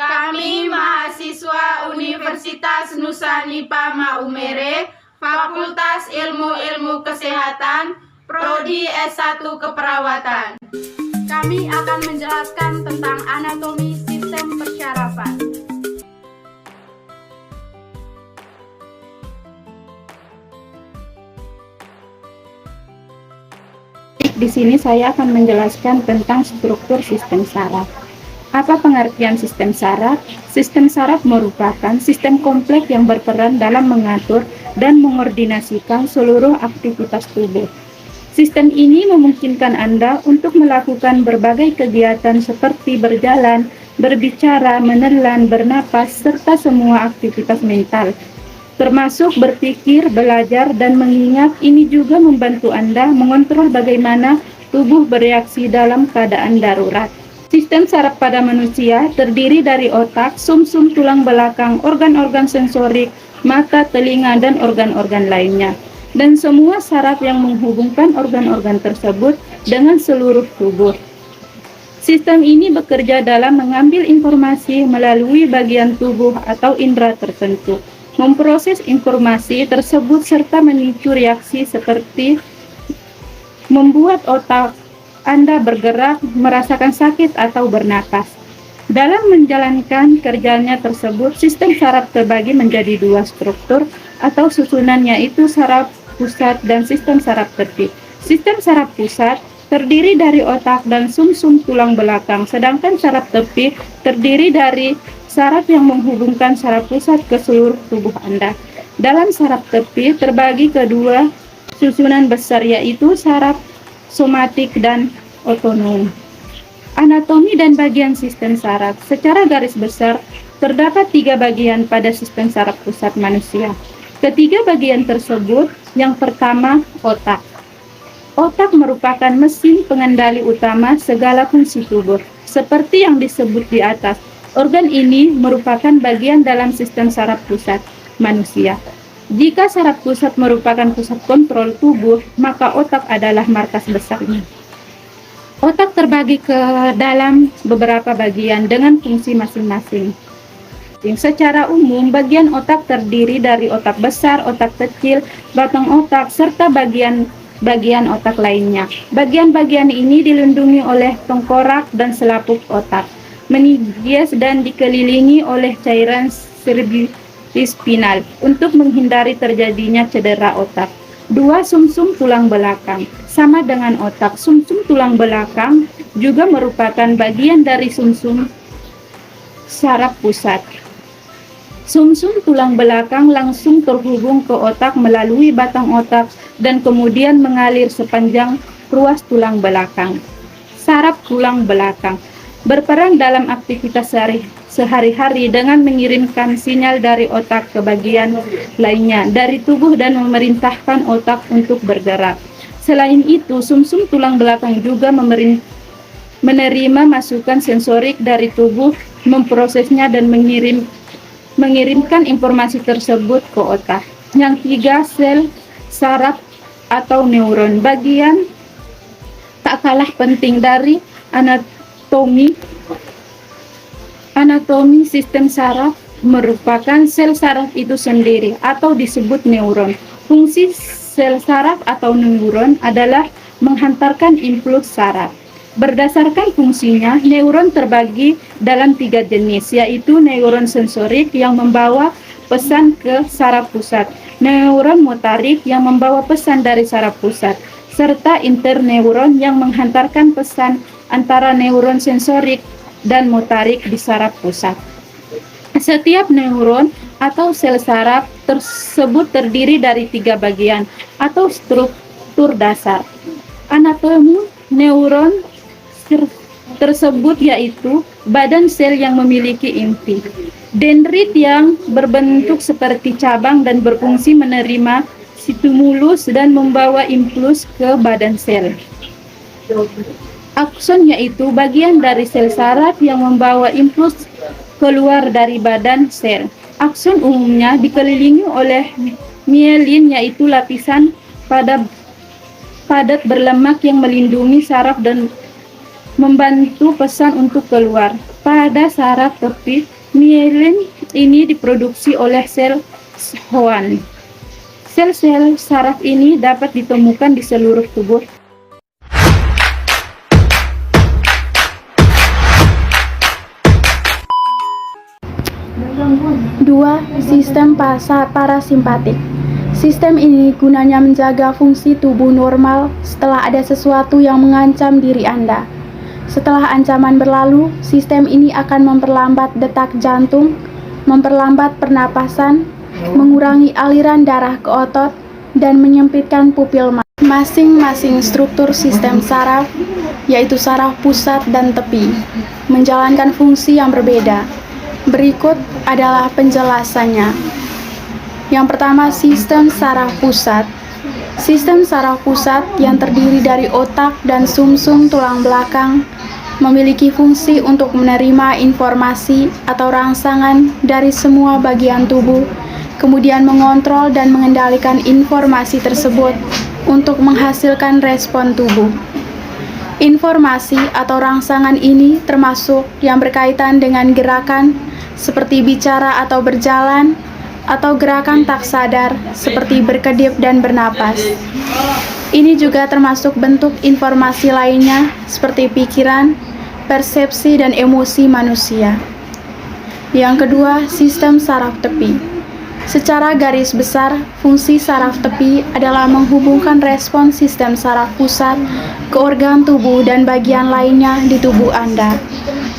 Kami mahasiswa Universitas Nusa Nipah Maumere, Fakultas Ilmu Kesehatan, Prodi S1 Keperawatan. Kami akan menjelaskan tentang anatomi sistem persyarafan. Di sini saya akan menjelaskan tentang struktur sistem saraf. Apa pengertian sistem saraf? Sistem saraf merupakan sistem kompleks yang berperan dalam mengatur dan mengordinasikan seluruh aktivitas tubuh. Sistem ini memungkinkan Anda untuk melakukan berbagai kegiatan seperti berjalan, berbicara, menelan, bernapas, serta semua aktivitas mental, termasuk berpikir, belajar, dan mengingat. Ini juga membantu Anda mengontrol bagaimana tubuh bereaksi dalam keadaan darurat. Sistem saraf pada manusia terdiri dari otak, sumsum tulang belakang, organ-organ sensorik, mata, telinga, dan organ-organ lainnya, dan semua saraf yang menghubungkan organ-organ tersebut dengan seluruh tubuh. Sistem ini bekerja dalam mengambil informasi melalui bagian tubuh atau indera tertentu, memproses informasi tersebut serta memicu reaksi seperti membuat otak Anda bergerak, merasakan sakit, atau bernapas. Dalam menjalankan kerjanya tersebut, sistem saraf terbagi menjadi dua struktur atau susunan, yaitu saraf pusat dan sistem saraf tepi. Sistem saraf pusat terdiri dari otak dan sumsum tulang belakang, sedangkan saraf tepi terdiri dari saraf yang menghubungkan saraf pusat ke seluruh tubuh Anda. Dalam saraf tepi terbagi ke dua susunan besar, yaitu saraf somatik dan otonom. Anatomi dan bagian sistem saraf. Secara garis besar, terdapat 3 bagian pada sistem saraf pusat manusia. Ketiga bagian tersebut, yang pertama, otak. Otak merupakan mesin pengendali utama segala fungsi tubuh. Seperti yang disebut di atas, organ ini merupakan bagian dalam sistem saraf pusat manusia. Jika saraf pusat merupakan pusat kontrol tubuh, maka otak adalah markas besarnya. Otak terbagi ke dalam beberapa bagian dengan fungsi masing-masing. Secara umum, bagian otak terdiri dari otak besar, otak kecil, batang otak, serta bagian otak lainnya. Bagian-bagian ini dilindungi oleh tengkorak dan selaput otak, meningitis, dan dikelilingi oleh cairan cerebrospinal untuk menghindari terjadinya cedera otak. 2. Sumsum tulang belakang. Sama dengan otak, sumsum tulang belakang juga merupakan bagian dari sumsum saraf pusat. Sumsum tulang belakang langsung terhubung ke otak melalui batang otak dan kemudian mengalir sepanjang ruas tulang belakang. Saraf tulang belakang berperan dalam aktivitas sehari-hari dengan mengirimkan sinyal dari otak ke bagian lainnya dari tubuh dan memerintahkan otak untuk bergerak. Selain itu, sumsum tulang belakang juga menerima masukan sensorik dari tubuh, memprosesnya dan mengirimkan informasi tersebut ke otak. Yang 3, sel saraf atau neuron. Bagian tak kalah penting dari anatomi sistem saraf merupakan sel saraf itu sendiri atau disebut neuron. Fungsi sel saraf atau neuron adalah menghantarkan impuls saraf. Berdasarkan fungsinya, neuron terbagi dalam 3 jenis, yaitu neuron sensorik yang membawa pesan ke saraf pusat, neuron motorik yang membawa pesan dari saraf pusat, serta interneuron yang menghantarkan pesan antara neuron sensorik dan motorik di saraf pusat. Setiap neuron atau sel saraf tersebut terdiri dari 3 bagian atau struktur dasar. Anatomi neuron tersebut yaitu badan sel yang memiliki inti, dendrit yang berbentuk seperti cabang dan berfungsi menerima stimulus dan membawa impuls ke badan sel. Akson yaitu bagian dari sel saraf yang membawa impuls keluar dari badan sel. Akson umumnya dikelilingi oleh mielin, yaitu lapisan padat berlemak yang melindungi saraf dan membantu pesan untuk keluar. Pada saraf tepi, mielin ini diproduksi oleh sel Schwann. Sel-sel saraf ini dapat ditemukan di seluruh tubuh. 2. Sistem parasimpatik. Sistem ini gunanya menjaga fungsi tubuh normal setelah ada sesuatu yang mengancam diri Anda. Setelah ancaman berlalu, sistem ini akan memperlambat detak jantung, memperlambat pernapasan, mengurangi aliran darah ke otot, dan menyempitkan pupil mata. Masing-masing struktur sistem saraf, yaitu saraf pusat dan tepi, menjalankan fungsi yang berbeda. Berikut adalah penjelasannya. Yang pertama, sistem saraf pusat. Sistem saraf pusat yang terdiri dari otak dan sumsum tulang belakang memiliki fungsi untuk menerima informasi atau rangsangan dari semua bagian tubuh, kemudian mengontrol dan mengendalikan informasi tersebut untuk menghasilkan respon tubuh. Informasi atau rangsangan ini termasuk yang berkaitan dengan gerakan seperti bicara atau berjalan, atau gerakan tak sadar seperti berkedip dan bernapas. Ini juga termasuk bentuk informasi lainnya seperti pikiran, persepsi, dan emosi manusia. Yang kedua, sistem saraf tepi. Secara garis besar, fungsi saraf tepi adalah menghubungkan respon sistem saraf pusat ke organ tubuh dan bagian lainnya di tubuh Anda.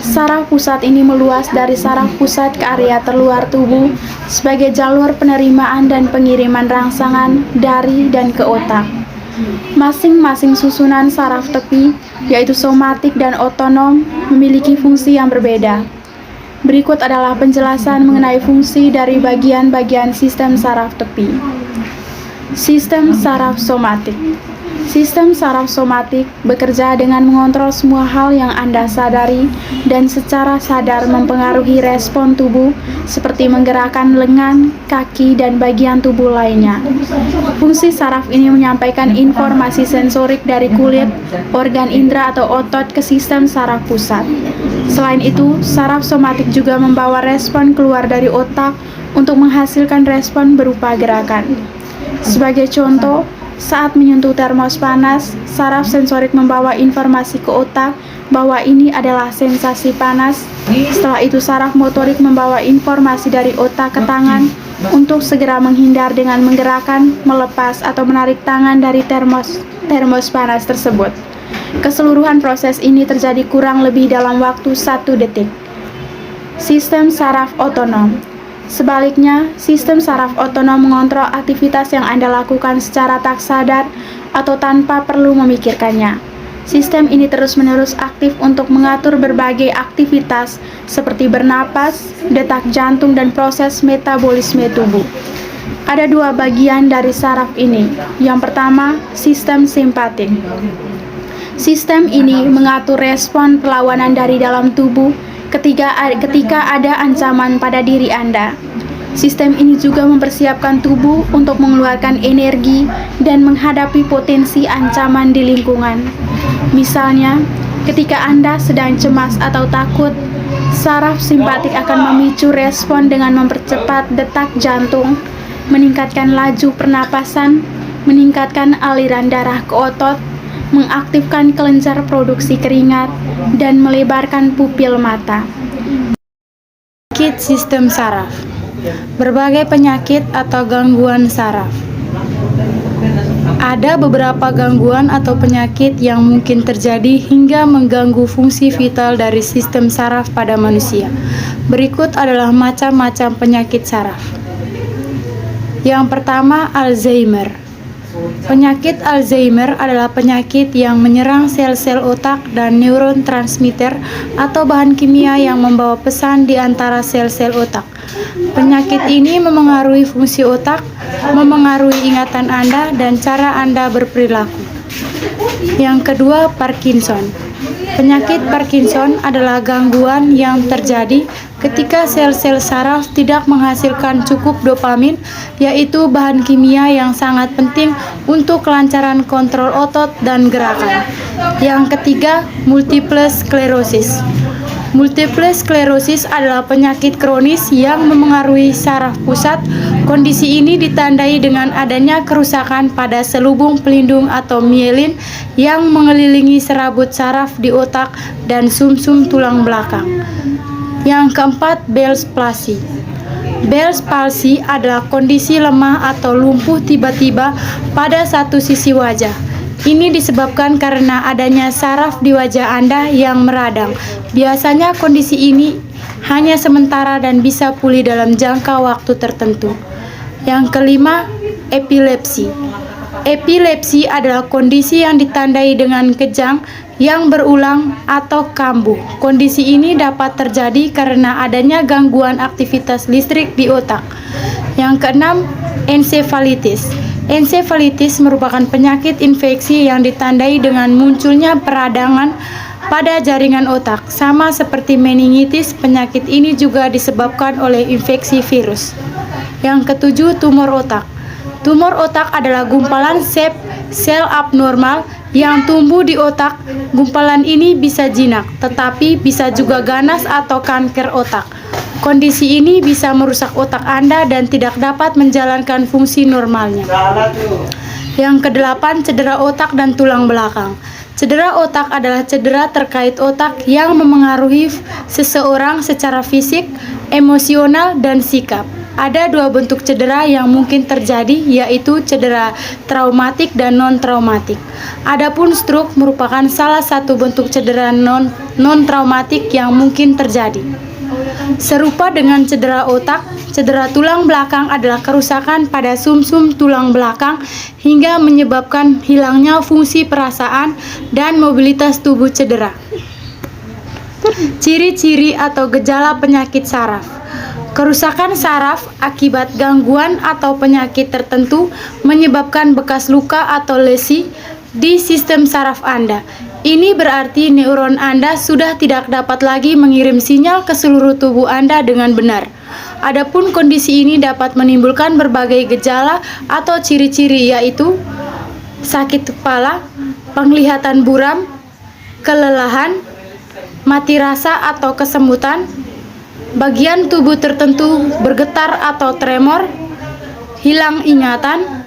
Saraf pusat ini meluas dari saraf pusat ke area terluar tubuh sebagai jalur penerimaan dan pengiriman rangsangan dari dan ke otak. Masing-masing susunan saraf tepi, yaitu somatik dan otonom, memiliki fungsi yang berbeda. Berikut adalah penjelasan mengenai fungsi dari bagian-bagian sistem saraf tepi. Sistem saraf somatik. Sistem saraf somatik bekerja dengan mengontrol semua hal yang Anda sadari dan secara sadar mempengaruhi respon tubuh seperti menggerakkan lengan, kaki, dan bagian tubuh lainnya. Fungsi saraf ini menyampaikan informasi sensorik dari kulit, organ indera atau otot ke sistem saraf pusat. Selain itu, saraf somatik juga membawa respon keluar dari otak untuk menghasilkan respon berupa gerakan. Sebagai contoh, saat menyentuh termos panas, saraf sensorik membawa informasi ke otak bahwa ini adalah sensasi panas. Setelah itu, saraf motorik membawa informasi dari otak ke tangan untuk segera menghindar dengan menggerakkan, melepas, atau menarik tangan dari termos panas tersebut. Keseluruhan proses ini terjadi kurang lebih dalam waktu 1 detik. Sistem saraf otonom. Sebaliknya, sistem saraf otonom mengontrol aktivitas yang Anda lakukan secara tak sadar atau tanpa perlu memikirkannya. Sistem ini terus-menerus aktif untuk mengatur berbagai aktivitas seperti bernapas, detak jantung, dan proses metabolisme tubuh. Ada 2 bagian dari saraf ini. Yang pertama, sistem simpatik. Sistem ini mengatur respon perlawanan dari dalam tubuh ketika ada ancaman pada diri Anda. Sistem ini juga mempersiapkan tubuh untuk mengeluarkan energi dan menghadapi potensi ancaman di lingkungan. Misalnya, ketika Anda sedang cemas atau takut, saraf simpatik akan memicu respon dengan mempercepat detak jantung, meningkatkan laju pernapasan, meningkatkan aliran darah ke otot, mengaktifkan kelenjar produksi keringat, dan melebarkan pupil mata. Penyakit sistem saraf. Berbagai penyakit atau gangguan saraf. Ada beberapa gangguan atau penyakit yang mungkin terjadi hingga mengganggu fungsi vital dari sistem saraf pada manusia. Berikut adalah macam-macam penyakit saraf. Yang pertama, Alzheimer. Penyakit Alzheimer adalah penyakit yang menyerang sel-sel otak dan neuron transmitter atau bahan kimia yang membawa pesan di antara sel-sel otak. Penyakit ini memengaruhi fungsi otak, memengaruhi ingatan Anda dan cara Anda berperilaku. Yang kedua, Parkinson. Penyakit Parkinson adalah gangguan yang terjadi ketika sel-sel saraf tidak menghasilkan cukup dopamin, yaitu bahan kimia yang sangat penting untuk kelancaran kontrol otot dan gerakan. Yang ketiga, multiple sclerosis. Multiple sklerosis adalah penyakit kronis yang memengaruhi saraf pusat. Kondisi ini ditandai dengan adanya kerusakan pada selubung pelindung atau mielin yang mengelilingi serabut saraf di otak dan sumsum tulang belakang. Yang keempat, Bell's palsy. Bell's palsy adalah kondisi lemah atau lumpuh tiba-tiba pada satu sisi wajah. Ini disebabkan karena adanya saraf di wajah Anda yang meradang. Biasanya kondisi ini hanya sementara dan bisa pulih dalam jangka waktu tertentu. Yang kelima, epilepsi. Epilepsi adalah kondisi yang ditandai dengan kejang yang berulang atau kambuh. Kondisi ini dapat terjadi karena adanya gangguan aktivitas listrik di otak. Yang keenam, ensefalitis. Ensefalitis merupakan penyakit infeksi yang ditandai dengan munculnya peradangan pada jaringan otak. Sama seperti meningitis, penyakit ini juga disebabkan oleh infeksi virus. Yang ketujuh, tumor otak. Tumor otak adalah gumpalan sel abnormal yang tumbuh di otak. Gumpalan ini bisa jinak, tetapi bisa juga ganas atau kanker otak. Kondisi ini bisa merusak otak Anda dan tidak dapat menjalankan fungsi normalnya. Yang kedelapan, cedera otak dan tulang belakang. Cedera otak adalah cedera terkait otak yang memengaruhi seseorang secara fisik, emosional, dan sikap. Ada dua bentuk cedera yang mungkin terjadi, yaitu cedera traumatik dan non-traumatik. Adapun stroke merupakan salah satu bentuk cedera non-traumatik yang mungkin terjadi. Serupa dengan cedera otak, cedera tulang belakang adalah kerusakan pada sumsum tulang belakang hingga menyebabkan hilangnya fungsi perasaan dan mobilitas tubuh cedera. Ciri-ciri atau gejala penyakit saraf. Kerusakan saraf akibat gangguan atau penyakit tertentu menyebabkan bekas luka atau lesi di sistem saraf Anda. Ini berarti neuron Anda sudah tidak dapat lagi mengirim sinyal ke seluruh tubuh Anda dengan benar. Adapun kondisi ini dapat menimbulkan berbagai gejala atau ciri-ciri, yaitu sakit kepala, penglihatan buram, kelelahan, mati rasa atau kesemutan, bagian tubuh tertentu bergetar atau tremor, hilang ingatan,